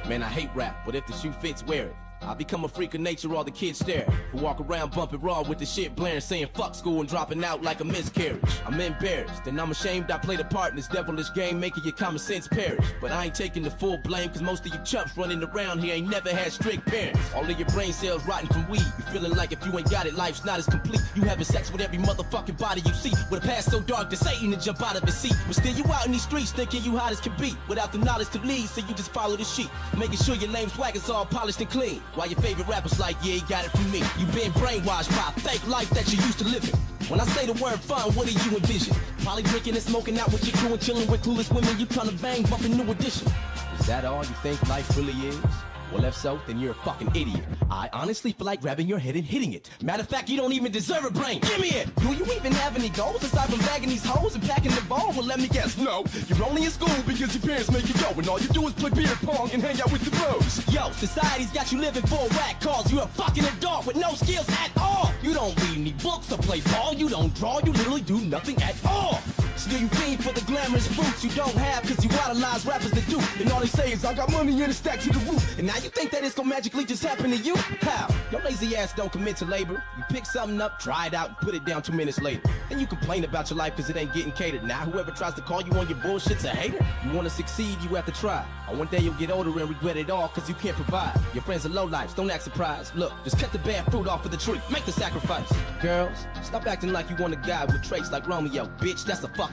Man, I hate rap, but if the shoe fits, wear it. I become a freak of nature, all the kids stare. Who walk around bumping raw with the shit blaring, saying fuck school and dropping out like a miscarriage. I'm embarrassed, and I'm ashamed I played a part in this devilish game, making your common sense perish. But I ain't taking the full blame, cause most of you chumps running around here ain't never had strict parents. All of your brain cells rotten from weed. You feeling like if you ain't got it, life's not as complete. You having sex with every motherfucking body you see, with a past so dark that Satan to jump out of his seat. But still you out in these streets thinking you hot as can be, without the knowledge to lead, so you just follow the sheep, making sure your lame swag is all polished and clean, while your favorite rappers like, yeah, he got it from me. You been brainwashed by a fake life that you used to live in. When I say the word fun, what do you envision? Probably drinking and smoking out with your crew and chilling with clueless women you tryna bang, bumping New Edition. Is that all you think life really is? Well, if so, then you're a fucking idiot. I honestly feel like grabbing your head and hitting it. Matter of fact, you don't even deserve a brain. Give me it! Do you even have any goals aside from bagging these hoes and packing the ball? Well, let me guess, no. You're only in school because your parents make you go, and all you do is play beer pong and hang out with the bros. Yo, society's got you living for a whack cause. You're a fucking adult with no skills at all. You don't read any books or play ball. You don't draw. You literally do nothing at all. Still you fiend for the glamorous fruits you don't have, cause you idolize rappers that do. And all they say is, I got money in a stack to the roof. And now you think that it's gonna magically just happen to you? How? Your lazy ass don't commit to labor. You pick something up, try it out, and put it down 2 minutes later. Then you complain about your life cause it ain't getting catered. Now whoever tries to call you on your bullshit's a hater. You wanna succeed, you have to try. Or one day you'll get older and regret it all cause you can't provide. Your friends are lowlifes, don't act surprised. Look, just cut the bad fruit off of the tree. Make the sacrifice. Girls, stop acting like you want a guy with traits like Romeo. Bitch, that's a fuck.